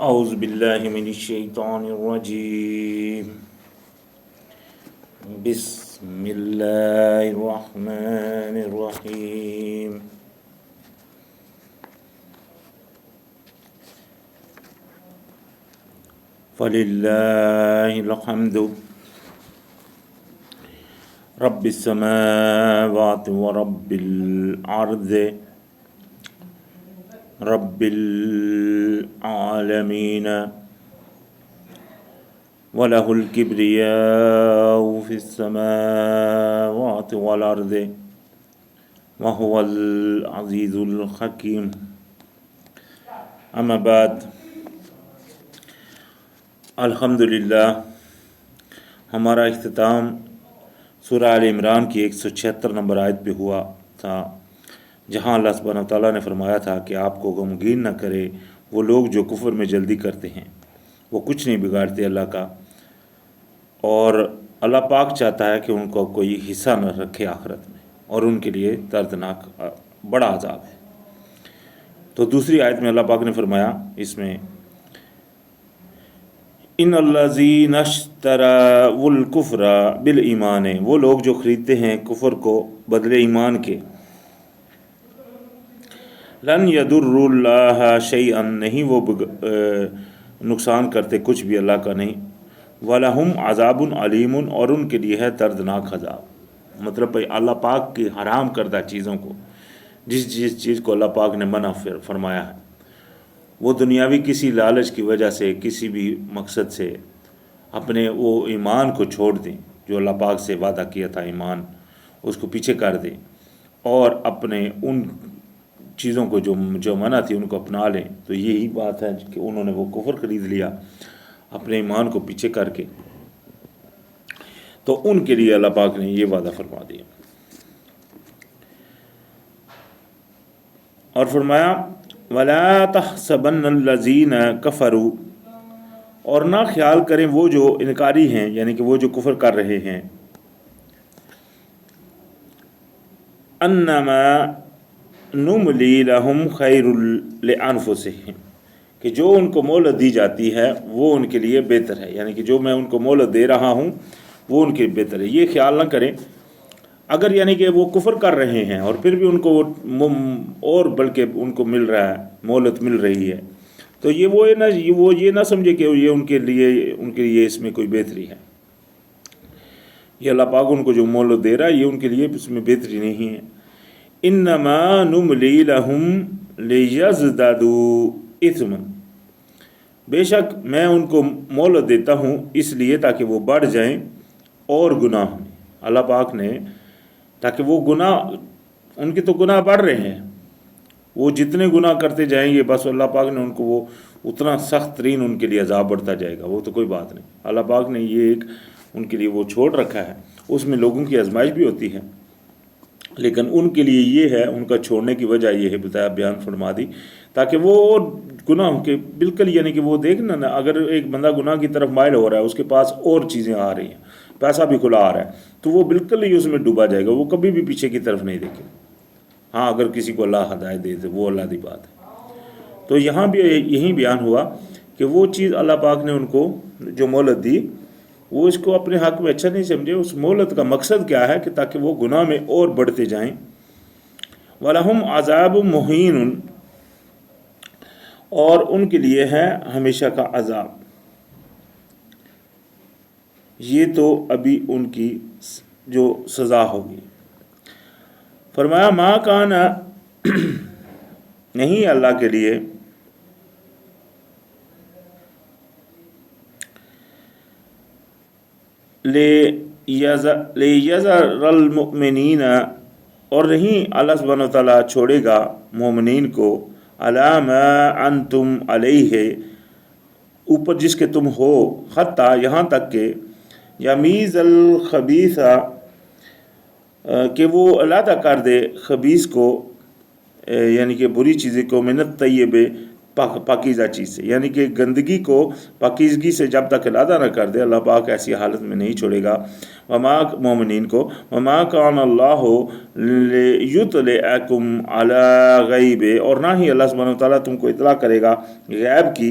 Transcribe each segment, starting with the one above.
اعوذ باللہ من الشیطان الرجیم بسم اللہ الرحمن الرحیم فللہ الحمد رب السماوات ورب الارض رب العالمین وَلَهُ الْكِبْرِيَاءُ فِي السَّمَاوَاتِ وَالْأَرْضِ وَهُوَ الْعَزِيزُ الْحَكِيمُ اما بعد الحمدللہ ہمارا اختتام سورہ آل عمران کی 176 نمبر آیت پہ ہوا تھا، جہاں اللہ سبحانہ وتعالیٰ نے فرمایا تھا کہ آپ کو غمگین نہ کرے وہ لوگ جو کفر میں جلدی کرتے ہیں، وہ کچھ نہیں بگاڑتے اللہ کا، اور اللہ پاک چاہتا ہے کہ ان کو کوئی حصہ نہ رکھے آخرت میں، اور ان کے لیے دردناک بڑا عذاب ہے۔ تو دوسری آیت میں اللہ پاک نے فرمایا اس میں ان الذین اشتروا الکفر بالایمان، وہ لوگ جو خریدتے ہیں کفر کو بدلے ایمان کے، لن یضروا اللہ شیئا، نہیں وہ نقصان کرتے کچھ بھی اللہ کا نہیں، وَلَهُمْ عَذَابٌ عَلِيمٌ، اور ان کے لیے ہے دردناک عذاب۔ مطلب اللہ پاک کی حرام کردہ چیزوں کو، جس چیز کو اللہ پاک نے منع فرمایا ہے، وہ دنیاوی کسی لالچ کی وجہ سے، کسی بھی مقصد سے اپنے وہ ایمان کو چھوڑ دیں جو اللہ پاک سے وعدہ کیا تھا، ایمان اس کو پیچھے کر دیں، اور اپنے ان چیزوں کو جو منع تھی ان کو اپنا لیں، تو یہی بات ہے کہ انہوں نے وہ کفر خرید لیا اپنے ایمان کو پیچھے کر کے، تو ان کے لیے اللہ پاک نے یہ وعدہ فرما دیا، اور فرمایا وَلَا تَحْسَبَنَّ الَّذِينَ كَفَرُوا، اور نہ خیال کریں وہ جو انکاری ہیں، یعنی کہ وہ جو کفر کر رہے ہیں، انما نملی لہم خیر لانفسہم، کہ جو ان کو مہلت دی جاتی ہے وہ ان کے لیے بہتر ہے، یعنی کہ جو میں ان کو مہلت دے رہا ہوں وہ ان کے لیے بہتر ہے۔ یہ خیال نہ کریں اگر یعنی کہ وہ کفر کر رہے ہیں اور پھر بھی ان کو اور بلکہ ان کو مل رہا ہے، مہلت مل رہی ہے، تو یہ نہ سمجھے کہ یہ ان کے لیے اس میں کوئی بہتری ہے۔ یہ اللہ پاک ان کو جو مہلت دے رہا ہے یہ ان کے لیے اس میں بہتری نہیں ہے۔ انما نملی لہم لیزدادوا اثما، بے شک میں ان کو مہلت دیتا ہوں اس لیے تاکہ وہ بڑھ جائیں اور گناہ میں، اللہ پاک نے تاکہ وہ گناہ، ان کے تو گناہ بڑھ رہے ہیں، وہ جتنے گناہ کرتے جائیں گے بس اللہ پاک نے ان کو وہ اتنا سخت ترین ان کے لیے عذاب بڑھتا جائے گا، وہ تو کوئی بات نہیں۔ اللہ پاک نے یہ ایک ان کے لیے وہ چھوڑ رکھا ہے، اس میں لوگوں کی آزمائش بھی ہوتی ہے، لیکن ان کے لیے یہ ہے، ان کا چھوڑنے کی وجہ یہ ہے بتایا، بیان فرما دی، تاکہ وہ اور گناہ کے بالکل، یعنی کہ وہ دیکھنا نا، اگر ایک بندہ گناہ کی طرف مائل ہو رہا ہے، اس کے پاس اور چیزیں آ رہی ہیں، پیسہ بھی کھلا آ رہا ہے، تو وہ بالکل ہی اس میں ڈوبا جائے گا، وہ کبھی بھی پیچھے کی طرف نہیں دیکھے۔ ہاں اگر کسی کو اللہ ہدایت دے دے وہ اللہ کی بات ہے۔ تو یہاں بھی یہی بیان ہوا کہ وہ چیز اللہ پاک نے ان کو جو مہلت دی وہ اس کو اپنے حق میں اچھا نہیں سمجھے، اس مہلت کا مقصد کیا ہے کہ تاکہ وہ گناہ میں اور بڑھتے جائیں۔ وَلَهُمْ عَذَابٌ مُهِينٌ، اور ان کے لیے ہے ہمیشہ کا عذاب۔ یہ تو ابھی ان کی جو سزا ہوگی۔ فرمایا ما کان، نہیں اللہ کے لیے لیَذَرَ الْمُؤْمِنِينَ، اور نہیں اللہ سبحانہ وتعالیٰ چھوڑے گا مومنین کو، عَلَى مَا أَنْتُمْ عَلَيْهِ، اوپر جس کے تم ہو، حتیٰ یہاں تک کہ یمیز الخبیث، کہ وہ علیحدہ کر دے خبیث کو، یعنی کہ بری چیزیں کو، من الطیب، پاکیزہ چیز سے، یعنی کہ گندگی کو پاکیزگی سے جب تک علیحدہ نہ کر دے اللہ پاک ایسی حالت میں نہیں چھوڑے گا۔ وما مومنین کو، وما کان اللہ لیطلعکم علی غیب، اور نہ ہی اللہ سبحانہ وتعالیٰ تم کو اطلاع کرے گا غیب کی،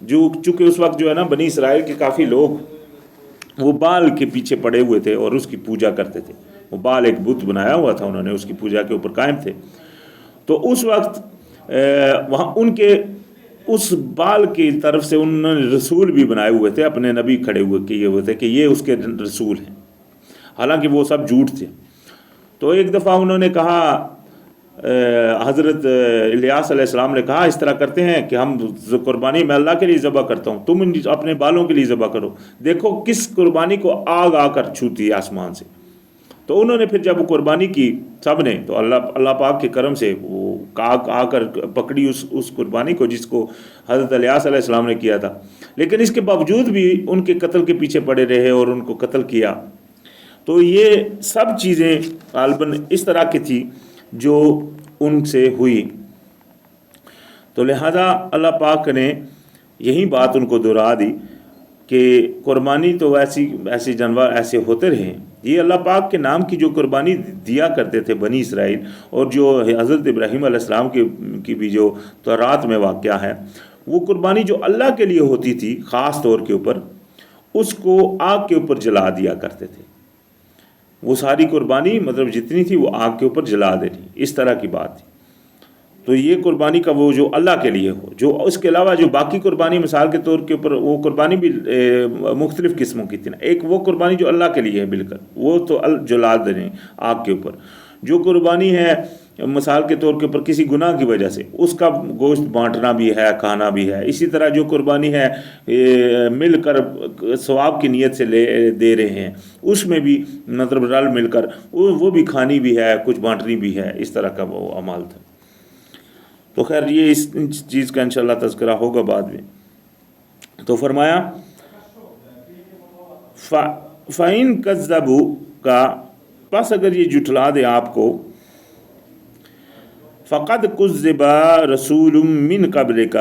جو چونکہ اس وقت جو ہے نا بنی اسرائیل کے کافی لوگ وہ بال کے پیچھے پڑے ہوئے تھے اور اس کی پوجا کرتے تھے. وہ بال ایک بت بنایا ہوا تھا انہوں نے, اس کی پوجا کے اوپر قائم تھے. تو اس وقت وہاں ان کے اس بال کی طرف سے انہوں نے رسول بھی بنائے ہوئے تھے, اپنے نبی کھڑے ہوئے کیے ہوئے تھے کہ یہ اس کے رسول ہیں, حالانکہ وہ سب جھوٹ تھے. تو ایک دفعہ انہوں نے کہا, حضرت الیاس علیہ السلام نے کہا اس طرح کرتے ہیں کہ ہم قربانی میں اللہ کے لیے ذبح کرتا ہوں, تم اپنے بالوں کے لیے ذبح کرو, دیکھو کس قربانی کو آگ آ کر چھوتی ہے آسمان سے. تو انہوں نے پھر جب قربانی کی سب نے, تو اللہ پاک کے کرم سے وہ آگ آ کر پکڑی اس قربانی کو جس کو حضرت الیاس علیہ السلام نے کیا تھا. لیکن اس کے باوجود بھی ان کے قتل کے پیچھے پڑے رہے اور ان کو قتل کیا. تو یہ سب چیزیں غالباً اس طرح کی تھی جو ان سے ہوئی. تو لہذا اللہ پاک نے یہی بات ان کو دہرا دی کہ قربانی تو ایسی جانور ایسے ہوتے رہے. یہ اللہ پاک کے نام کی جو قربانی دیا کرتے تھے بنی اسرائیل, اور جو حضرت ابراہیم علیہ السلام کی بھی جو تورات میں واقعہ ہے, وہ قربانی جو اللہ کے لیے ہوتی تھی خاص طور کے اوپر, اس کو آگ کے اوپر جلا دیا کرتے تھے. وہ ساری قربانی مطلب جتنی تھی وہ آگ کے اوپر جلا دینی, اس طرح کی بات تھی. تو یہ قربانی کا وہ جو اللہ کے لیے ہو, جو اس کے علاوہ جو باقی قربانی مثال کے طور کے اوپر وہ قربانی بھی مختلف قسموں کی تھی نا. ایک وہ قربانی جو اللہ کے لیے ہے بالکل, وہ تو جلا دینے آگ کے اوپر. جو قربانی ہے مثال کے طور کے اوپر کسی گناہ کی وجہ سے, اس کا گوشت بانٹنا بھی ہے, کھانا بھی ہے. اسی طرح جو قربانی ہے مل کر ثواب کی نیت سے دے رہے ہیں, اس میں بھی مطلب رل مل کر وہ بھی کھانی بھی ہے, کچھ بانٹنی بھی ہے, اس طرح کا وہ عمل تھا. تو خیر یہ اس چیز کا انشاءاللہ تذکرہ ہوگا بعد میں. تو فرمایا فَإِن كَذَّبُوا کا, پس اگر یہ جھٹلا دے آپ کو, فَقَدْ كُذِّبَ رَسُولٌ مِّن قَبْلِكَ,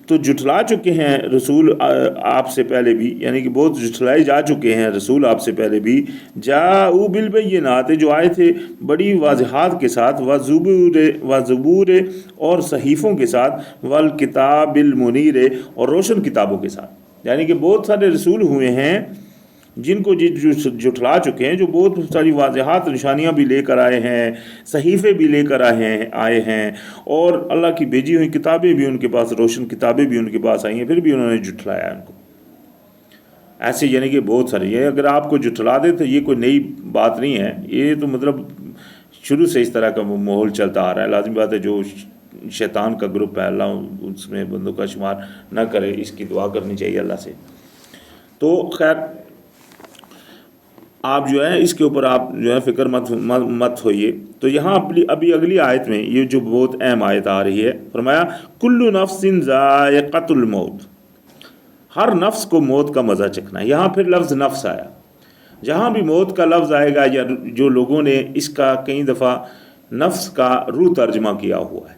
تو جھٹلا چکے ہیں رسول آپ سے پہلے بھی, یعنی کہ بہت جھٹلائے جا چکے ہیں رسول آپ سے پہلے بھی. جاءوا بالبینات, جو آئے تھے بڑی واضحات کے ساتھ, وزبور اور صحیفوں کے ساتھ, والکتاب المنیر اور روشن کتابوں کے ساتھ. یعنی کہ بہت سارے رسول ہوئے ہیں جن کو جھٹلا چکے ہیں, جو بہت ساری واضحات نشانیاں بھی لے کر آئے ہیں, صحیفے بھی لے کر آئے ہیں, اور اللہ کی بھیجی ہوئی کتابیں بھی ان کے پاس, روشن کتابیں بھی ان کے پاس آئی ہیں, پھر بھی انہوں نے جھٹلایا ان کو. ایسے یعنی کہ بہت ساری, یہ اگر آپ کو جھٹلا دے تو یہ کوئی نئی بات نہیں ہے, یہ تو مطلب شروع سے اس طرح کا ماحول چلتا آ رہا ہے. لازمی بات ہے جو شیطان کا گروپ ہے, اللہ اس میں بندوں کا شمار نہ کرے, اس کی دعا کرنی چاہیے اللہ سے. تو خیر آپ جو ہے اس کے اوپر آپ جو ہے فکر مت ہوئیے. تو یہاں ابھی اگلی آیت میں یہ جو بہت اہم آیت آ رہی ہے, فرمایا کل نفس ذائقۃ الموت, ہر نفس کو موت کا مزہ چکھنا ہے. یہاں پھر لفظ نفس آیا. جہاں بھی موت کا لفظ آئے گا, یا جو لوگوں نے اس کا کئی دفعہ نفس کا روح ترجمہ کیا ہوا ہے,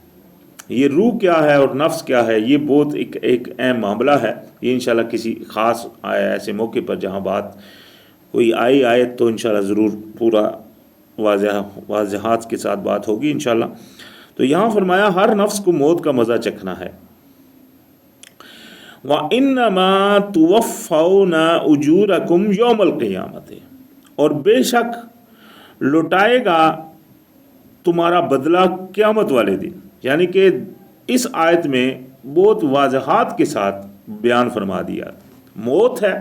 یہ روح کیا ہے اور نفس کیا ہے, یہ بہت ایک اہم معاملہ ہے. یہ انشاءاللہ کسی خاص ایسے موقع پر جہاں بات کوئی آیت تو انشاءاللہ ضرور پورا واضحات کے ساتھ بات ہوگی انشاءاللہ. تو یہاں فرمایا ہر نفس کو موت کا مزہ چکھنا ہے. وَإِنَّمَا تُوَفَّوْنَ أُجُورَكُمْ يَوْمَ الْقِيَامَةِ, اور بے شک لوٹائے گا تمہارا بدلہ قیامت والے دن. یعنی کہ اس آیت میں بہت واضحات کے ساتھ بیان فرما دیا, موت ہے,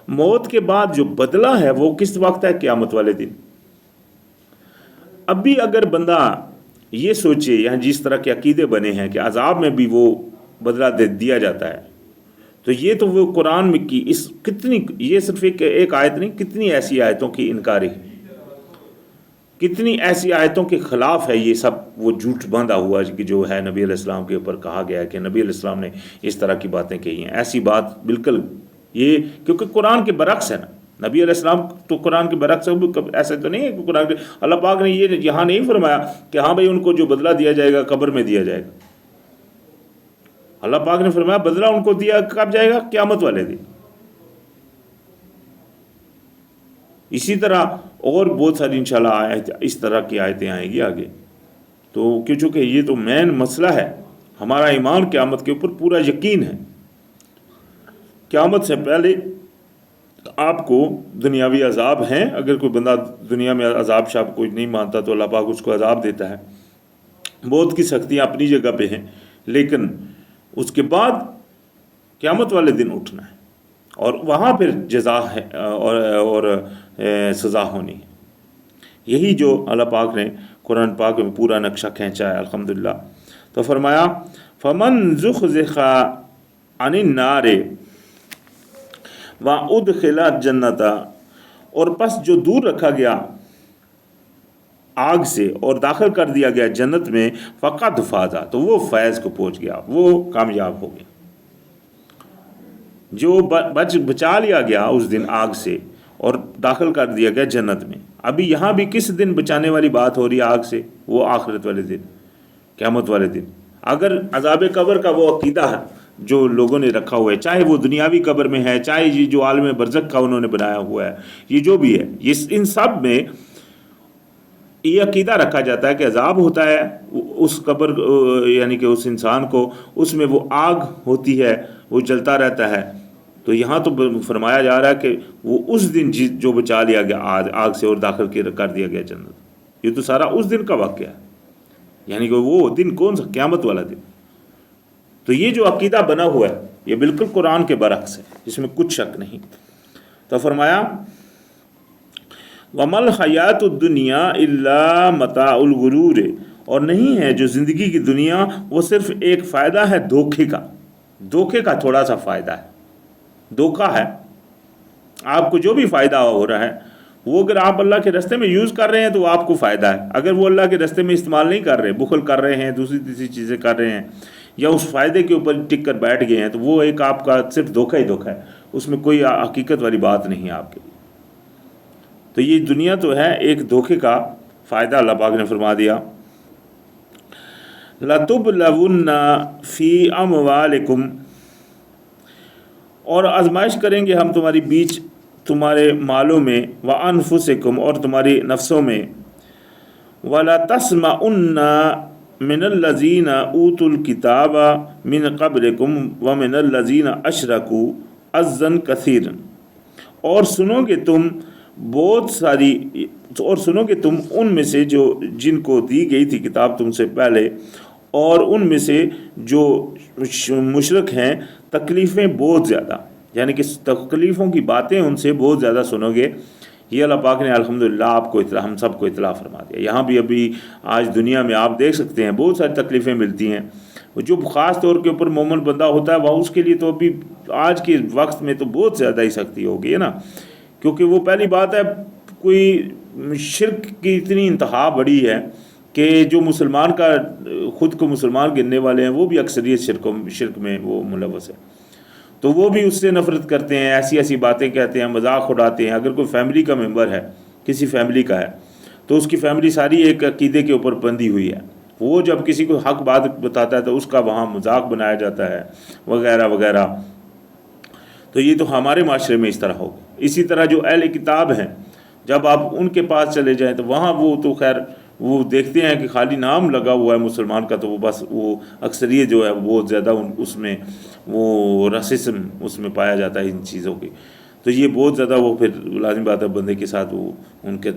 موت کے بعد جو بدلہ ہے وہ کس وقت ہے, قیامت والے دن. اب بھی اگر بندہ یہ سوچے, یہاں جس طرح کے عقیدے بنے ہیں کہ عذاب میں بھی وہ بدلہ دیا جاتا ہے, تو یہ تو وہ قرآن میں کی کتنی, یہ صرف ایک آیت نہیں, کتنی ایسی آیتوں کی انکاری ہے, کتنی ایسی آیتوں کے خلاف ہے یہ سب. وہ جھوٹ باندھا ہوا کہ جو ہے نبی علیہ السلام کے اوپر کہا گیا کہ نبی علیہ السلام نے اس طرح کی باتیں کہی ہیں. ایسی بات بالکل, یہ کیونکہ قرآن کے برعکس ہے نا. نبی علیہ السلام تو قرآن کے برعکس ہے, ایسا تو نہیں ہے کہ قرآن کے اللہ پاک نے یہ یہاں نہیں فرمایا کہ ہاں بھائی ان کو جو بدلہ دیا جائے گا قبر میں دیا جائے گا. اللہ پاک نے فرمایا بدلہ ان کو دیا کب جائے گا, قیامت والے دن. اسی طرح اور بہت ساری انشاءاللہ اس طرح کی آیتیں آئیں گی آگے. تو چونکہ یہ تو مین مسئلہ ہے ہمارا ایمان قیامت کے اوپر پورا یقین ہے. قیامت سے پہلے آپ کو دنیاوی عذاب ہیں. اگر کوئی بندہ دنیا میں عذاب شاب کوئی نہیں مانتا تو اللہ پاک اس کو عذاب دیتا ہے. موت کی سختیاں اپنی جگہ پہ ہیں، لیکن اس کے بعد قیامت والے دن اٹھنا ہے اور وہاں پھر جزا ہے اور سزا ہونی ہے. یہی جو اللہ پاک نے قرآن پاک میں پورا نقشہ کھینچا ہے الحمدللہ. تو فرمایا فمن زخزخ عن النار وادخل الجنۃ، اور پس جو دور رکھا گیا آگ سے اور داخل کر دیا گیا جنت میں، فقد فاز، تو وہ فیض کو پہنچ گیا، وہ کامیاب ہو گیا. جو بچا لیا گیا اس دن آگ سے اور داخل کر دیا گیا جنت میں. ابھی یہاں بھی کس دن بچانے والی بات ہو رہی ہے آگ سے؟ وہ آخرت والے دن، قیامت والے دن. اگر عذاب قبر کا وہ عقیدہ ہے جو لوگوں نے رکھا ہوا ہے، چاہے وہ دنیاوی قبر میں ہے، چاہے یہ جو عالم برزخ کا انہوں نے بنایا ہوا ہے، یہ جو بھی ہے، یہ ان سب میں یہ عقیدہ رکھا جاتا ہے کہ عذاب ہوتا ہے اس قبر، یعنی کہ اس انسان کو اس میں وہ آگ ہوتی ہے، وہ جلتا رہتا ہے. تو یہاں تو فرمایا جا رہا ہے کہ وہ اس دن جو بچا لیا گیا آگ سے اور داخل کر دیا گیا جنت. یہ تو سارا اس دن کا واقعہ ہے، یعنی کہ وہ دن کون سا؟ قیامت والا دن. تو یہ جو عقیدہ بنا ہوا ہے یہ بالکل قرآن کے برعکس ہے، اس میں کچھ شک نہیں. تو فرمایا وَمَا الْحَيَاةُ الدُّنْيَا إِلَّا مَتَاعُ الْغُرُورِ، اور نہیں ہے جو زندگی کی دنیا وہ صرف ایک فائدہ ہے دھوکے کا. دھوکے کا تھوڑا سا فائدہ ہے، دھوکہ ہے. آپ کو جو بھی فائدہ ہو رہا ہے وہ اگر آپ اللہ کے راستے میں یوز کر رہے ہیں تو وہ آپ کو فائدہ ہے. اگر وہ اللہ کے راستے میں استعمال نہیں کر رہے، بخل کر رہے ہیں، دوسری تیسری چیزیں کر رہے ہیں، یا اس فائدے کے اوپر ٹک کر بیٹھ گئے ہیں، تو وہ ایک آپ کا صرف دھوکہ ہی دھوکہ ہے، اس میں کوئی حقیقت والی بات نہیں ہے آپ کے لیے. تو یہ دنیا تو ہے ایک دھوکے کا فائدہ. اللہ پاک نے فرما دیا لَتُبْلَوُنَّ فِي أَمْوَالِكُمْ، اور آزمائش کریں گے ہم تمہاری بیچ تمہارے مالوں میں، وَأَنفُسِكُمْ، اور تمہاری نفسوں میں، وَلَتَسْمَعُنَّ مِنَ الَّذِينَ أُوتُوا الْكِتَابَ مِنْ قَبْلِكُمْ وَمِنَ الَّذِينَ أَشْرَكُوا أَذًّى كَثِيرًا، اور سنو گے تم بہت ساری، اور سنو گے تم ان میں سے جو جن کو دی گئی تھی کتاب تم سے پہلے، اور ان میں سے جو مشرک ہیں، تکلیفیں بہت زیادہ، یعنی کہ تکلیفوں کی باتیں ان سے بہت زیادہ سنو گے. یہ اللہ پاک نے الحمدللہ آپ کو اطلاع، ہم سب کو اطلاع فرما دیا. یہاں بھی ابھی آج دنیا میں آپ دیکھ سکتے ہیں بہت ساری تکلیفیں ملتی ہیں. جو خاص طور کے اوپر مومن بندہ ہوتا ہے وہ اس کے لیے تو ابھی آج کے وقت میں تو بہت زیادہ ہی سختی ہو گئی ہے نا، کیونکہ وہ پہلی بات ہے کوئی شرک کی اتنی انتہا بڑی ہے کہ جو مسلمان کا خود کو مسلمان گننے والے ہیں وہ بھی اکثریت شرک میں وہ ملوث ہے. تو وہ بھی اس سے نفرت کرتے ہیں، ایسی ایسی باتیں کہتے ہیں، مذاق اڑاتے ہیں. اگر کوئی فیملی کا ممبر ہے، کسی فیملی کا ہے، تو اس کی فیملی ساری ایک عقیدے کے اوپر بندھی ہوئی ہے. وہ جب کسی کو حق بات بتاتا ہے تو اس کا وہاں مذاق بنایا جاتا ہے وغیرہ وغیرہ. تو یہ تو ہمارے معاشرے میں اس طرح ہوگا. اسی طرح جو اہل کتاب ہیں، جب آپ ان کے پاس چلے جائیں تو وہاں وہ تو خیر وہ دیکھتے ہیں کہ خالی نام لگا ہوا ہے مسلمان کا، تو وہ بس وہ اکثریت جو ہے بہت زیادہ اس میں وہ راسزم اس میں پایا جاتا ہے ان چیزوں کی. تو یہ بہت زیادہ وہ پھر لازم بات ہے بندے کے ساتھ وہ ان کے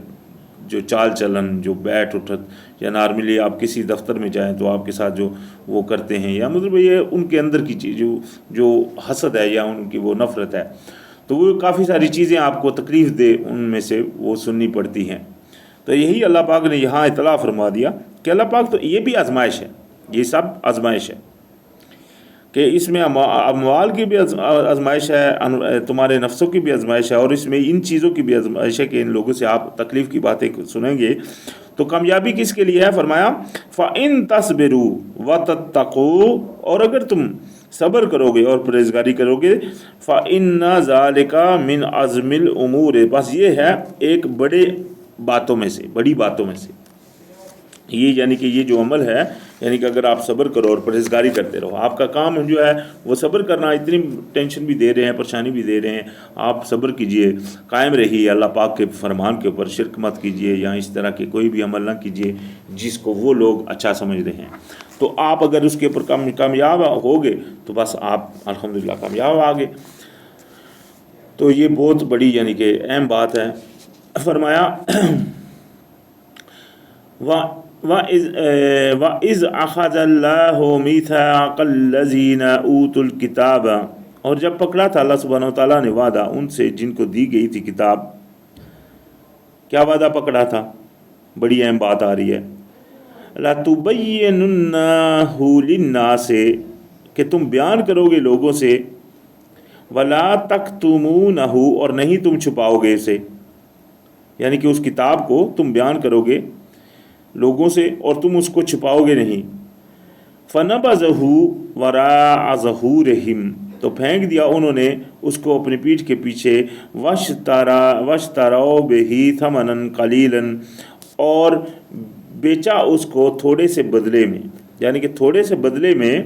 جو چال چلن، جو بیٹھ اٹھت، یا نارملی آپ کسی دفتر میں جائیں تو آپ کے ساتھ جو وہ کرتے ہیں، یا مطلب یہ ان کے اندر کی چیز جو حسد ہے یا ان کی وہ نفرت ہے، تو وہ کافی ساری چیزیں آپ کو تکلیف دے ان میں سے وہ سننی پڑتی ہیں. تو یہی اللہ پاک نے یہاں اطلاع فرما دیا کہ اللہ پاک تو یہ بھی آزمائش ہے، یہ سب آزمائش ہے کہ اس میں اموال کی بھی آزمائش ہے، تمہارے نفسوں کی بھی آزمائش ہے، اور اس میں ان چیزوں کی بھی آزمائش ہے کہ ان لوگوں سے آپ تکلیف کی باتیں سنیں گے تو کامیابی کس کے لیے ہے؟ فرمایا فَإِن تَصْبِرُوا وَتَتَّقُوا، اور اگر تم صبر کرو گے اور پرہیزگاری کرو گے، فَإِنَّ ذَلِكَ مِنْ عَزْمِ الْأُمُورِ، بس یہ ہے ایک بڑی باتوں میں سے یہ، یعنی کہ یہ جو عمل ہے، یعنی کہ اگر آپ صبر کرو اور پرہیزگاری کرتے رہو، آپ کا کام جو ہے وہ صبر کرنا. اتنی ٹینشن بھی دے رہے ہیں، پریشانی بھی دے رہے ہیں، آپ صبر کیجئے، قائم رہیے اللہ پاک کے فرمان کے اوپر، شرک مت کیجئے یا اس طرح کے کوئی بھی عمل نہ کیجئے جس کو وہ لوگ اچھا سمجھ رہے ہیں. تو آپ اگر اس کے اوپر کامیاب ہوگے تو بس آپ الحمدللہ کامیاب آگے. تو یہ بہت بڑی یعنی کہ اہم بات ہے. فرمایا وَإِذْ أَخَذَ اللَّهُ مِيثَاقَ الَّذِينَ أُوتُوا الْكِتَابَ، اور جب پکڑا تھا اللہ سبحانہ و تعالیٰ نے وعدہ ان سے جن کو دی گئی تھی کتاب. کیا وعدہ پکڑا تھا؟ بڑی اہم بات آ رہی ہے. لَتُبَيِّنُنَّهُ لِلنَّاسِ، کہ تم بیان کرو گے لوگوں سے، وَلَا تَكْتُمُونَهُ، اور نہیں تم چھپاؤ گے اسے، یعنی کہ اس کتاب کو تم بیان کرو گے لوگوں سے اور تم اس کو چھپاؤ گے نہیں. فَنَبَذَهُ وَرَاءَ ظُهُورِهِمْ، تو پھینک دیا انہوں نے اس کو اپنی پیٹھ کے پیچھے. وَاشْتَرَوْا بِهِ ثَمَنًا قَلِيلًا، اور بیچا اس کو تھوڑے سے بدلے میں، یعنی کہ تھوڑے سے بدلے میں،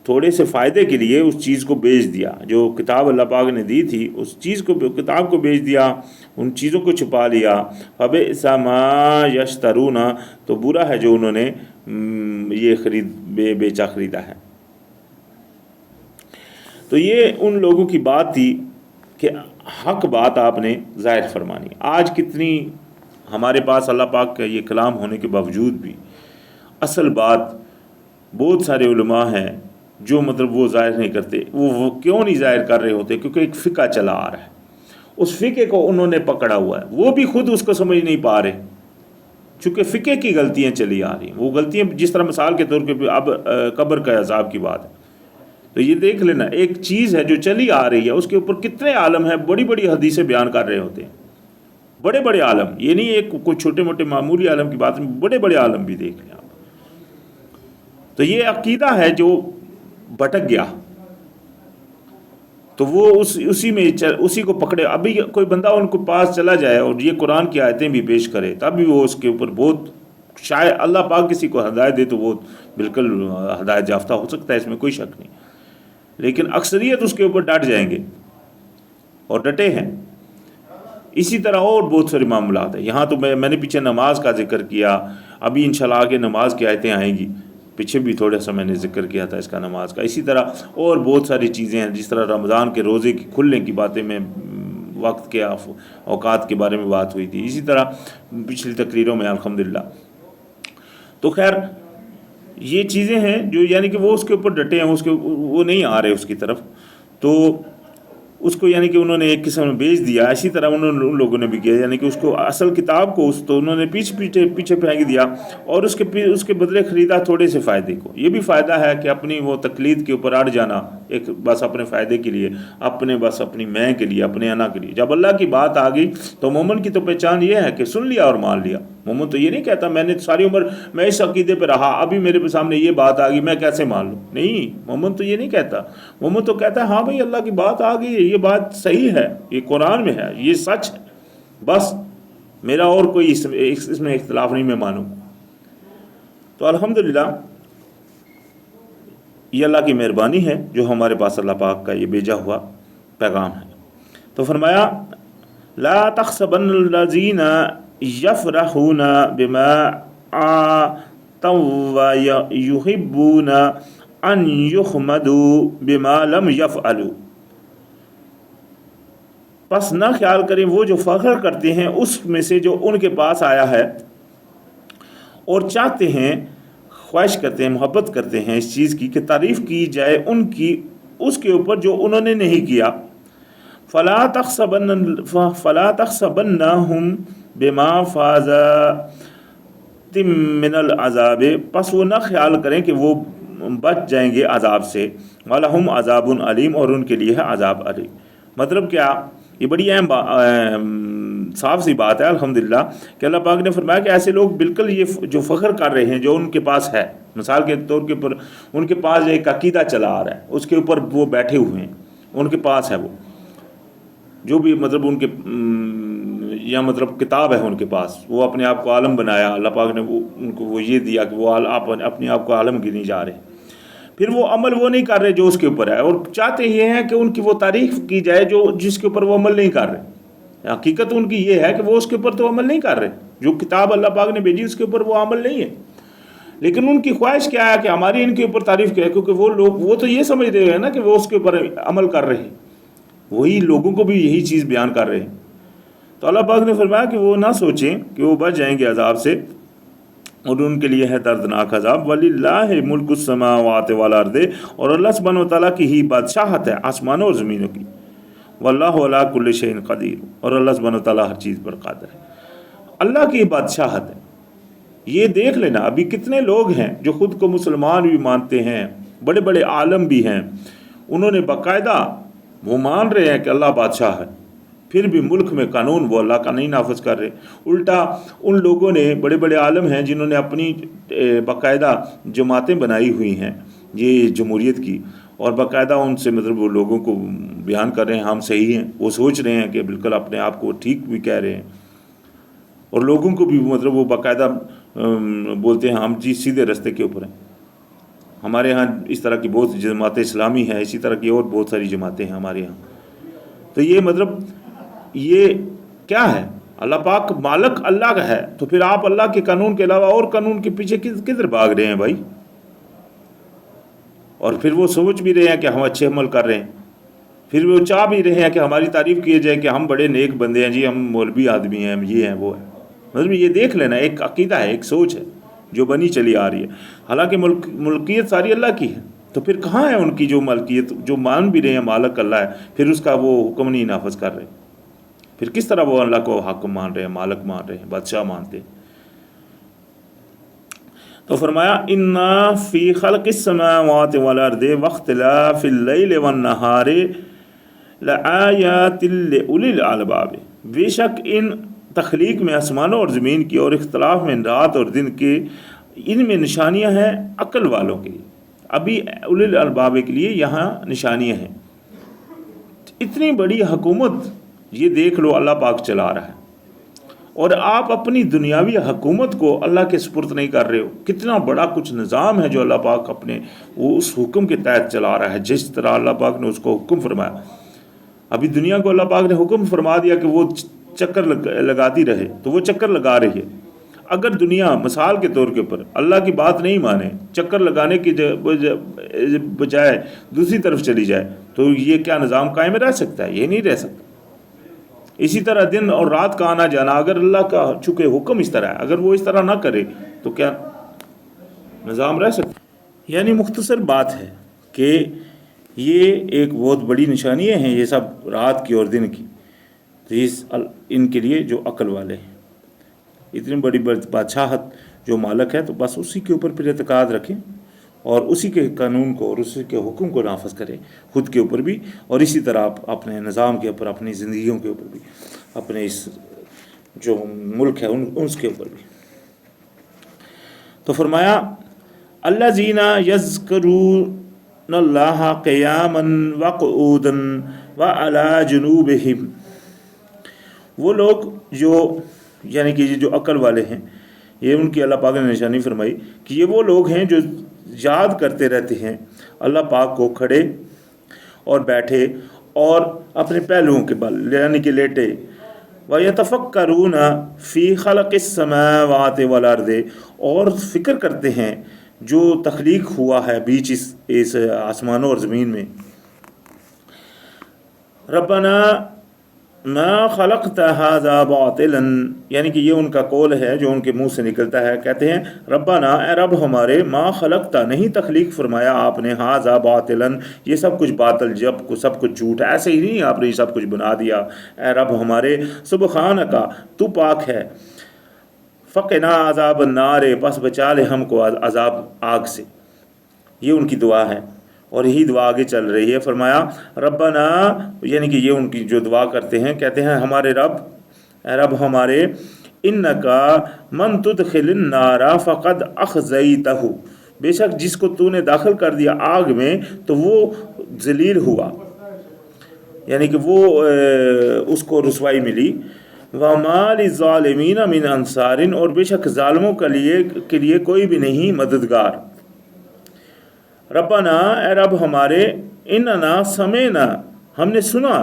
تھوڑے سے فائدے کے لیے اس چیز کو بیچ دیا. جو کتاب اللہ پاک نے دی تھی اس چیز کو، کتاب کو بیچ دیا، ان چیزوں کو چھپا لیا. فَبِئْسَ مَا يَشْتَرُونَ، تو برا ہے جو انہوں نے یہ بیچا خریدا ہے. تو یہ ان لوگوں کی بات تھی کہ حق بات آپ نے ظاہر فرمانی. آج کتنی ہمارے پاس اللہ پاک کا یہ کلام ہونے کے باوجود بھی اصل بات بہت سارے علماء ہیں جو مطلب وہ ظاہر نہیں کرتے. وہ کیوں نہیں ظاہر کر رہے ہوتے؟ کیونکہ ایک فقہ چلا آ رہا ہے، اس فقے کو انہوں نے پکڑا ہوا ہے، وہ بھی خود اس کو سمجھ نہیں پا رہے، چونکہ فقے کی غلطیاں چلی آ رہی ہیں. وہ غلطیاں جس طرح مثال کے طور پہ اب قبر کا عذاب کی بات ہے، تو یہ دیکھ لینا ایک چیز ہے جو چلی آ رہی ہے، اس کے اوپر کتنے عالم ہیں بڑی بڑی حدیثیں بیان کر رہے ہوتے ہیں. بڑے بڑے عالم، یہ نہیں ایک کوئی چھوٹے موٹے معمولی عالم کی بات نہیں، بڑے بڑے عالم بھی دیکھ لیں آپ. تو یہ عقیدہ ہے جو بھٹک گیا، تو وہ اسی کو پکڑے. ابھی کوئی بندہ ان کو پاس چلا جائے اور یہ قرآن کی آیتیں بھی پیش کرے تب بھی وہ اس کے اوپر بہت، شاید اللہ پاک کسی کو ہدایت دے تو وہ بالکل ہدایت یافتہ ہو سکتا ہے، اس میں کوئی شک نہیں، لیکن اکثریت اس کے اوپر ڈٹ جائیں گے اور ڈٹے ہیں. اسی طرح اور بہت سارے معاملات ہیں. یہاں تو میں نے پیچھے نماز کا ذکر کیا، ابھی انشاءاللہ آگے نماز کی آیتیں آئیں گی، پیچھے بھی تھوڑا سا میں نے ذکر کیا تھا اس کا نماز کا. اسی طرح اور بہت ساری چیزیں ہیں، جس طرح رمضان کے روزے کی کھلنے کی باتیں میں وقت کے اوقات کے بارے میں بات ہوئی تھی، اسی طرح پچھلی تقریروں میں الحمدللہ. تو خیر یہ چیزیں ہیں جو یعنی کہ وہ اس کے اوپر ڈٹے ہیں، وہ نہیں آ رہے اس کی طرف، تو اس کو یعنی کہ انہوں نے ایک قسم میں بیچ دیا. اسی طرح ان لوگوں نے بھی کیا، یعنی کہ اس کو اصل کتاب کو تو انہوں نے پیچھے پھینک دیا اور اس کے بدلے خریدا تھوڑے سے فائدے کو. یہ بھی فائدہ ہے کہ اپنی وہ تقلید کے اوپر اڑ جانا، ایک بس اپنے فائدے کے لیے، اپنی میں کے لیے، اپنے انا کے لیے. جب اللہ کی بات آ گئی تو مومن کی تو پہچان یہ ہے کہ سن لیا اور مان لیا. مومن تو یہ نہیں کہتا میں نے ساری عمر میں اس عقیدے پہ رہا، ابھی میرے سامنے یہ بات آ گئی میں کیسے مان لوں. نہیں، مومن تو یہ نہیں کہتا. مومن تو کہتا ہے ہاں بھائی اللہ کی بات آ گئی ہے، یہ بات صحیح ہے، یہ قرآن میں ہے، یہ سچ ہے، بس میرا اور کوئی اس میں اختلاف نہیں، میں مانوں. تو الحمدللہ یہ اللہ کی مہربانی ہے جو ہمارے پاس اللہ پاک کا یہ بھیجا ہوا پیغام ہے. تو فرمایا لا تحسبن الذین یفرحون بما آتوا ویحبون ان یحمدوا بما لم یفعلوا، پس نہ خیال کریں وہ جو فخر کرتے ہیں اس میں سے جو ان کے پاس آیا ہے، اور چاہتے ہیں، خواہش کرتے ہیں، محبت کرتے ہیں اس چیز کی کہ تعریف کی جائے ان کی اس کے اوپر جو انہوں نے نہیں کیا. فلا تحسبنہم بما فازتم من العذاب، پس وہ نہ خیال کریں کہ وہ بچ جائیں گے عذاب سے. وَلَهُمْ عَذَابٌ علیم، اور ان کے لیے ہے عذاب علیم. مطلب کیا؟ یہ بڑی اہم صاف سی بات ہے الحمدللہ کہ اللہ پاک نے فرمایا کہ ایسے لوگ بالکل یہ جو فخر کر رہے ہیں جو ان کے پاس ہے، مثال کے طور کے اوپر ان کے پاس ایک عقیدہ چلا آ رہا ہے، اس کے اوپر وہ بیٹھے ہوئے ہیں، ان کے پاس ہے وہ جو بھی مطلب ان کے یا مطلب کتاب ہے ان کے پاس، وہ اپنے آپ کو عالم بنایا، اللہ پاک نے ان کو وہ یہ دیا کہ وہ اپنے آپ کو عالم گنی جا رہے ہیں. پھر وہ عمل وہ نہیں کر رہے جو اس کے اوپر ہے، اور چاہتے یہ ہیں کہ ان کی وہ تعریف کی جائے جو جس کے اوپر وہ عمل نہیں کر رہے. حقیقت ان کی یہ ہے کہ وہ اس کے اوپر تو عمل نہیں کر رہے، جو کتاب اللہ پاک نے بھیجی اس کے اوپر وہ عمل نہیں ہے. لیکن ان کی خواہش کیا ہے کہ ہماری ان کے اوپر تعریف کیا ہے، کیونکہ وہ لوگ وہ تو یہ سمجھ رہے ہیں نا کہ وہ اس کے اوپر عمل کر رہے ہیں، وہی لوگوں کو بھی یہی چیز بیان کر رہے ہیں۔ تو اللہ پاک نے فرمایا کہ وہ نہ سوچیں کہ وہ بچ جائیں گے عذاب سے، اور ان کے لیے ہے دردناک عذاب۔ وَلِلَّهِ مُلْكُ السَّمَاوَاتِ وَالْأَرْضِ، اور اللہ سبحانہ وتعالیٰ کی ہی بادشاہت ہے آسمانوں اور زمینوں کی۔ وَاللَّهُ عَلَىٰ كُلِّ شَيْءٍ قَدِيرٌ، اور اللہ سبحانہ وتعالیٰ ہر چیز پر قادر ہے۔ اللہ کی بادشاہت ہے، یہ دیکھ لینا ابھی کتنے لوگ ہیں جو خود کو مسلمان بھی مانتے ہیں، بڑے بڑے عالم بھی ہیں، انہوں نے باقاعدہ وہ مان رہے ہیں کہ اللہ بادشاہ ہے، پھر بھی ملک میں قانون وہ اللہ کا نہیں نافذ کر رہے۔ الٹا ان لوگوں نے، بڑے بڑے عالم ہیں جنہوں نے اپنی باقاعدہ جماعتیں بنائی ہوئی ہیں یہ جمہوریت کی، اور باقاعدہ ان سے مطلب وہ لوگوں کو بیان کر رہے ہیں ہم صحیح ہیں، وہ سوچ رہے ہیں کہ بالکل اپنے آپ کو ٹھیک بھی کہہ رہے ہیں، اور لوگوں کو بھی مطلب وہ باقاعدہ بولتے ہیں ہم جی سیدھے راستے کے اوپر ہیں۔ ہمارے ہاں اس طرح کی بہت جماعتیں اسلامی ہیں، اسی طرح کی اور بہت ساری جماعتیں ہیں ہمارے ہاں۔ تو یہ مطلب یہ کیا ہے؟ اللہ پاک مالک اللہ کا ہے، تو پھر آپ اللہ کے قانون کے علاوہ اور قانون کے پیچھے کدھر بھاگ رہے ہیں بھائی؟ اور پھر وہ سوچ بھی رہے ہیں کہ ہم اچھے عمل کر رہے ہیں، پھر وہ چاہ بھی رہے ہیں کہ ہماری تعریف کی جائے کہ ہم بڑے نیک بندے ہیں جی، ہم مولوی آدمی ہیں، یہ ہیں وہ ہیں۔ مطلب یہ دیکھ لینا ایک عقیدہ ہے، ایک سوچ ہے جو بنی چلی آ رہی ہے، حالانکہ ملکیت ساری اللہ کی ہے۔ تو پھر کہاں ہے ان کی جو ملکیت، جو مان بھی رہے ہیں مالک اللہ ہے، پھر اس کا وہ حکم نہیں نافذ کر رہے؟ پھر کس طرح وہ اللہ کو حاکم مان رہے ہیں، مالک مان رہے ہیں، بادشاہ مانتے ہیں؟ تو فرمایا اِنَّ فِي خَلْقِ السَّمَاوَاتِ وَالْأَرْضِ وَاخْتِلَافِ اللَّيْلِ وَالنَّهَارِ لَآيَاتٍ لِأُولِي الْأَلْبَابِ، بے شک ان تخلیق میں آسمانوں اور زمین کی اور اختلاف میں رات اور دن کے، ان میں نشانیاں ہیں عقل والوں کے لیے۔ ابھی اولی الالباب کے لیے یہاں نشانیاں ہیں۔ اتنی بڑی حکومت یہ دیکھ لو اللہ پاک چلا رہا ہے، اور آپ اپنی دنیاوی حکومت کو اللہ کے سپرد نہیں کر رہے ہو۔ کتنا بڑا کچھ نظام ہے جو اللہ پاک اپنے وہ اس حکم کے تحت چلا رہا ہے، جس طرح اللہ پاک نے اس کو حکم فرمایا۔ ابھی دنیا کو اللہ پاک نے حکم فرما دیا کہ وہ چکر لگاتی رہے، تو وہ چکر لگا رہی ہے۔ اگر دنیا مثال کے طور کے اوپر اللہ کی بات نہیں مانے، چکر لگانے کی بجائے دوسری طرف چلی جائے، تو یہ کیا نظام قائم رہ سکتا ہے؟ یہ نہیں رہ سکتا۔ اسی طرح دن اور رات کا آنا جانا، اگر اللہ کا چونکہ حکم اس طرح ہے، اگر وہ اس طرح نہ کرے تو کیا نظام رہ سکتا ہے؟ یعنی مختصر بات ہے کہ یہ ایک بہت بڑی نشانیاں ہیں یہ سب رات کی اور دن کی، تو ان کے لیے جو عقل والے ہیں، اتنی بڑی بادشاہت جو مالک ہے، تو بس اسی کے اوپر پھر اعتقاد رکھیں اور اسی کے قانون کو اور اسی کے حکم کو نافذ کریں خود کے اوپر بھی، اور اسی طرح اپنے نظام کے اوپر، اپنی زندگیوں کے اوپر بھی، اپنے اس جو ملک ہے اس کے اوپر بھی۔ تو فرمایا الذین یذکرون اللہ قیاما وقعودا وعلی جنوبہم، وہ لوگ جو یعنی کہ جو عقل والے ہیں، یہ ان کی اللہ پاک نے نشانی فرمائی کہ یہ وہ لوگ ہیں جو یاد کرتے رہتے ہیں اللہ پاک کو کھڑے اور بیٹھے اور اپنے پہلوؤں کے بل یعنی کہ لیٹے۔ وَيَتَفَكَّرُونَ فِي خَلْقِ السَّمَاوَاتِ وَالْأَرْضِ، اور فکر کرتے ہیں جو تخلیق ہوا ہے بیچ اس آسمانوں اور زمین میں۔ ربنا ما خلقت هذا باطلا، یعنی کہ یہ ان کا قول ہے جو ان کے منہ سے نکلتا ہے، کہتے ہیں ربنا، اے رب ہمارے، ما خلقتا، نہیں تخلیق فرمایا آپ نے، هذا باطلا، یہ سب کچھ باطل، سب کچھ جھوٹ، ایسے ہی نہیں آپ نے یہ سب کچھ بنا دیا، اے رب ہمارے، سبحانک، تو پاک ہے، فقنا عذاب النار، پس بچا لے ہم کو عذاب آگ سے۔ یہ ان کی دعا ہے، اور یہی دعا آگے چل رہی ہے۔ فرمایا ربنا، یعنی کہ یہ ان کی جو دعا کرتے ہیں، کہتے ہیں ہمارے رب، اے رب ہمارے، انکا من تدخل النار فقد اخزیتہ، بے شک جس کو تو نے داخل کر دیا آگ میں تو وہ ذلیل ہوا، یعنی کہ وہ اس کو رسوائی ملی۔ وَمَا لِلظَّالِمِينَ مِنْ أَنصَارٍ، اور بے شک ظالموں کے لیے کوئی بھی نہیں مددگار۔ ربنا، اے رب ہمارے، اننا سمعنا، ہم نے سنا،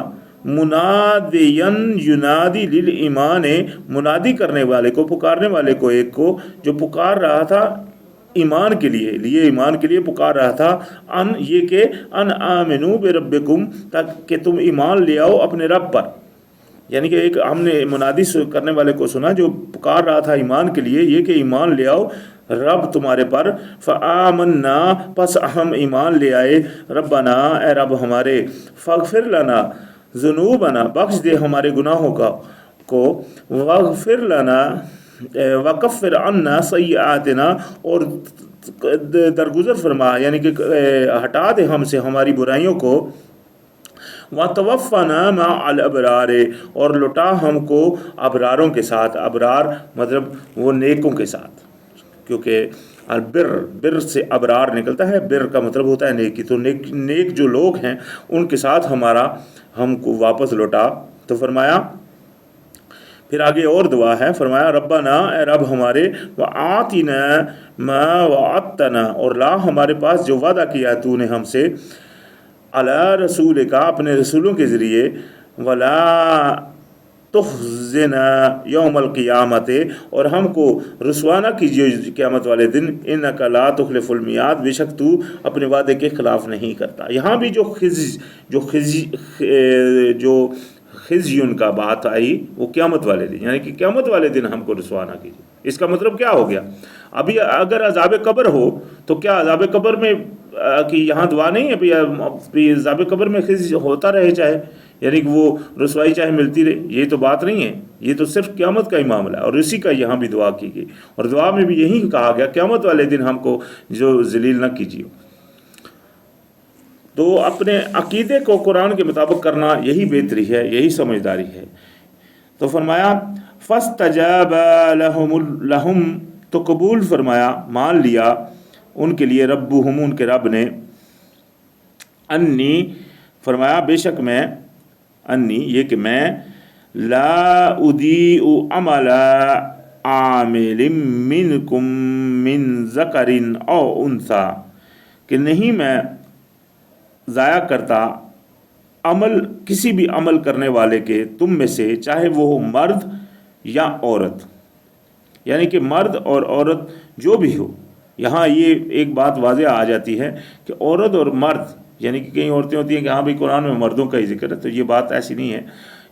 منادین ینادی للایمان، منادی کرنے والے کو، پکارنے والے کو، ایک کو جو پکار رہا تھا ایمان کے لیے ایمان کے لیے پکار رہا تھا، ان یہ کہ ان آمنو بربکم، تاکہ تم ایمان لے آؤ اپنے رب پر. یعنی کہ ایک ہم نے منادی کرنے والے کو سنا جو پکار رہا تھا ایمان کے لیے، یہ کہ ایمان لے آؤ رب تمہارے پر. فآمنا، پس ہم ایمان لے آئے. ربنا، اے رب ہمارے. فاغفر لنا ذنوبنا، بخش دے ہمارے گناہوں کو. واغفر لنا، وکفر عنا سیئاتنا، اور درگزر فرما، یعنی کہ ہٹا دے ہم سے ہماری برائیوں کو. وَتَوَفَّنَا مَعَ الْأَبْرَارِ، اور لٹا ہم کو ابراروں کے ساتھ. ابرار مطلب وہ نیکوں کے ساتھ، کیونکہ بر سے ابرار نکلتا ہے. بر کا مطلب ہوتا ہے نیکی. تو نیک جو لوگ ہیں ان کے ساتھ ہم کو واپس لوٹا. تو فرمایا پھر آگے اور دعا ہے، فرمایا ربنا، اے رب ہمارے. وَآتِنَا مَا وَعَدتَّنَا، اور لا ہمارے پاس جو وعدہ کیا تو نے ہم سے. علی رسول کا، اپنے رسولوں کے ذریعے. ولا تخزنا یوم القیامت، اور ہم کو رسوا نہ کیجیے قیامت والے دن. انک لا تخلف المیعاد، بے شک تو اپنے وعدے کے خلاف نہیں کرتا. یہاں بھی جو خزی ان کا بات آئی وہ قیامت والے دن، یعنی کہ قیامت والے دن ہم کو رسوا نہ کیجیے. اس کا مطلب کیا ہو گیا؟ ابھی اگر عذاب قبر ہو تو کیا عذاب قبر میں کہ یہاں دعا نہیں ہے؟ عذاب قبر میں خزی ہوتا رہے چاہے، یعنی کہ وہ رسوائی چاہے ملتی رہے، یہ تو بات نہیں ہے. یہ تو صرف قیامت کا ہی معاملہ ہے، اور اسی کا یہاں بھی دعا کی گئی. اور دعا میں بھی یہی کہا گیا قیامت والے دن ہم کو جو ذلیل نہ کیجیے. تو اپنے عقیدے کو قرآن کے مطابق کرنا یہی بہتری ہے، یہی سمجھداری ہے. تو فرمایا فاستجاب لہم، تو قبول فرمایا، مان لیا ان کے لیے. ربہم، ان کے رب نے. انی، فرمایا بے شک میں. انی، یہ کہ میں. لا اضیع عمل عامل منکم من ذکر او انثی، کہ نہیں میں ضائع کرتا عمل، کسی بھی عمل کرنے والے کے تم میں سے، چاہے وہ ہو مرد یا عورت. یعنی کہ مرد اور عورت جو بھی ہو. یہاں یہ ایک بات واضح آ جاتی ہے کہ عورت اور مرد، یعنی کہ کئی عورتیں ہوتی ہیں کہ ہاں بھائی قرآن میں مردوں کا ہی ذکر ہے، تو یہ بات ایسی نہیں ہے.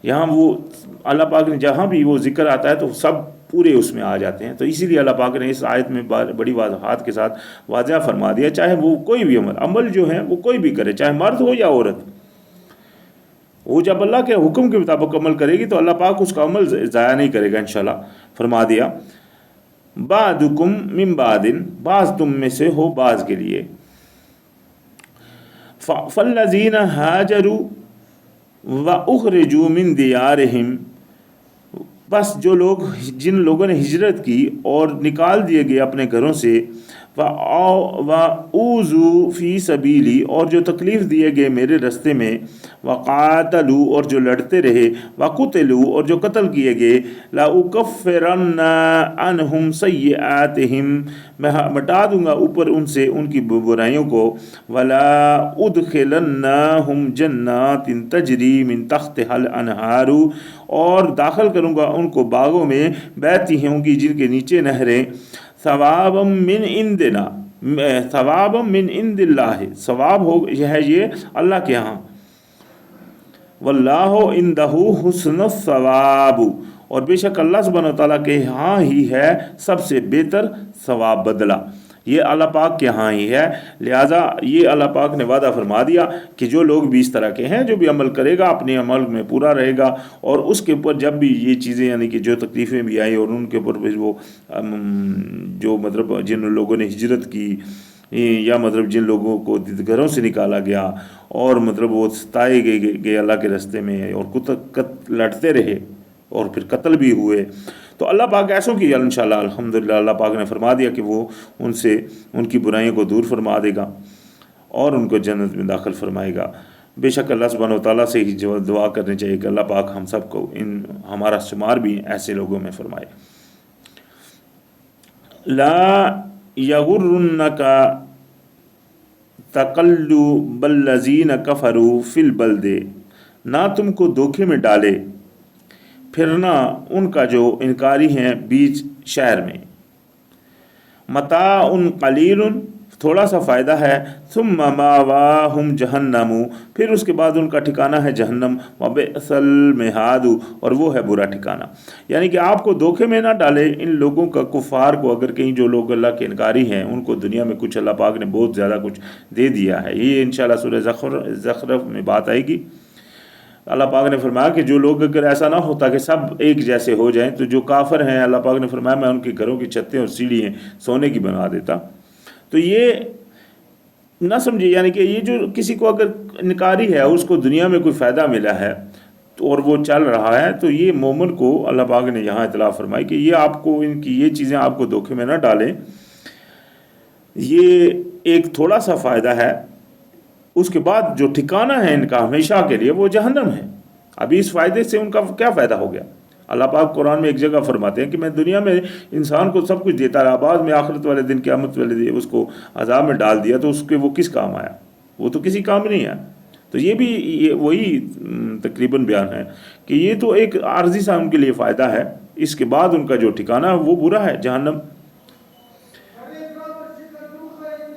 یہاں وہ اللہ پاک نے جہاں بھی وہ ذکر آتا ہے تو سب پورے اس میں آ جاتے ہیں. تو اسی لیے اللہ پاک نے اس آیت میں بڑی وضاحت کے ساتھ واضح فرما دیا، چاہے وہ کوئی بھی عمل جو ہے وہ کوئی بھی کرے، چاہے مرد ہو یا عورت. وہ جب اللہ کے حکم کے مطابق عمل کرے گی تو اللہ پاک اس کا عمل ضائع نہیں کرے گا انشاءاللہ. فرما دیا بعضکم من بعض، بعض تم میں سے ہو بعض کے لیے. فالذین ہاجروا واخرجوا من دیارہم، بس جو لوگ، جن لوگوں نے ہجرت کی اور نکال دیے گئے اپنے گھروں سے. وَأُوذُوا فِي سَبِيلِي، اور جو تکلیف دیے گئے میرے رستے میں. وَقَاتَلُوا، اور جو لڑتے رہے. وَقُتِلُوا، اور جو قتل کیے گئے. لَأُكَفِّرَنَّ عَنْهُمْ سَيِّئَاتِهِمْ، میں مٹا دوں گا اوپر ان سے ان کی برائیوں کو. وَلَا أُدْخِلَنَّهُمْ جَنَّاتٍ تَجْرِي مِن تَحْتِهَا الْأَنْهَارُ، اور داخل کروں گا ان کو باغوں میں بہتی ہوں گی جن کے نیچے نہریں. ثوابا من عندنا، ثوابا من عند اللہ، ثواب ہو ہے یہ اللہ کے ہاں. واللہ عندہ حسن الثواب، اور بے شک اللہ سبحانہ وتعالیٰ کے ہاں ہی ہے سب سے بہتر ثواب بدلہ. یہ اللہ پاک کے ہاں ہی ہے. لہٰذا یہ اللہ پاک نے وعدہ فرما دیا کہ جو لوگ بھی اس طرح کے ہیں، جو بھی عمل کرے گا اپنے عمل میں پورا رہے گا، اور اس کے اوپر جب بھی یہ چیزیں، یعنی کہ جو تکلیفیں بھی آئیں اور ان کے اوپر وہ جو مطلب جن لوگوں نے ہجرت کی، یا مطلب جن لوگوں کو گھروں سے نکالا گیا اور مطلب وہ ستائے گئے اللہ کے راستے میں اور لڑتے رہے اور پھر قتل بھی ہوئے، تو اللہ پاک ایسوں کی انشاءاللہ الحمدللہ اللہ پاک نے فرما دیا کہ وہ ان سے ان کی برائیوں کو دور فرما دے گا اور ان کو جنت میں داخل فرمائے گا. بے شک اللہ سبحانہ و تعالیٰ سے ہی دعا کرنی چاہیے کہ اللہ پاک ہم سب کو ہمارا شمار بھی ایسے لوگوں میں فرمائے. لا یغرنک تقلب الذین کفروا فی البلد، نہ تم کو دھوکے میں ڈالے پھرنا ان کا جو انکاری ہیں بیچ شہر میں. متاع قلیل، تھوڑا سا فائدہ ہے، ثم ماواہم جہنم، پھر اس کے بعد ان کا ٹھکانہ ہے جہنم، وبئس المہاد، اور وہ ہے برا ٹھکانہ۔ یعنی کہ آپ کو دھوکے میں نہ ڈالے ان لوگوں کا، کفار کو، اگر کہیں جو لوگ اللہ کے انکاری ہیں ان کو دنیا میں کچھ اللہ پاک نے بہت زیادہ کچھ دے دیا ہے۔ یہ انشاءاللہ سورہ زخرف میں بات آئے گی۔ اللہ پاک نے فرمایا کہ جو لوگ، اگر ایسا نہ ہوتا کہ سب ایک جیسے ہو جائیں، تو جو کافر ہیں اللہ پاک نے فرمایا میں ان کے گھروں کی چھتیں اور سیڑھیاں سونے کی بنا دیتا۔ تو یہ نہ سمجھے، یعنی کہ یہ جو کسی کو اگر انکاری ہے اس کو دنیا میں کوئی فائدہ ملا ہے اور وہ چل رہا ہے، تو یہ مومن کو اللہ پاک نے یہاں اطلاع فرمائی کہ یہ آپ کو، ان کی یہ چیزیں آپ کو دھوکے میں نہ ڈالیں، یہ ایک تھوڑا سا فائدہ ہے، اس کے بعد جو ٹھکانہ ہے ان کا ہمیشہ کے لیے وہ جہنم ہے۔ ابھی اس فائدے سے ان کا کیا فائدہ ہو گیا؟ اللہ پاک قرآن میں ایک جگہ فرماتے ہیں کہ میں دنیا میں انسان کو سب کچھ دیتا رہا، بعد میں آخرت والے دن، قیامت والے دن اس کو عذاب میں ڈال دیا، تو اس کے وہ کس کام آیا؟ وہ تو کسی کام نہیں آیا۔ تو یہ بھی وہی تقریباً بیان ہے کہ یہ تو ایک عارضی سا ان کے لیے فائدہ ہے، اس کے بعد ان کا جو ٹھکانہ ہے وہ برا ہے، جہنم۔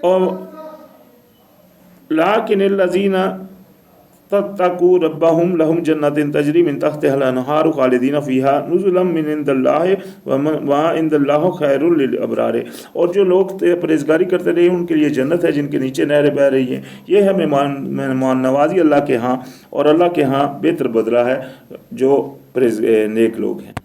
اور لیکن الذین تتقوا ربهم لهم جنات تجری من تحتها الانہار خالدین فیہا نزلا من عند اللہ وما عند اللہ خیر للابرار، اور جو لوگ پرہیزگاری کرتے رہے ان کے لیے جنت ہے جن کے نیچے نہریں بہہ رہی ہیں، یہ ہے مہمان نوازی اللہ کے ہاں، اور اللہ کے ہاں بہتر بدلہ ہے جو نیک لوگ ہیں۔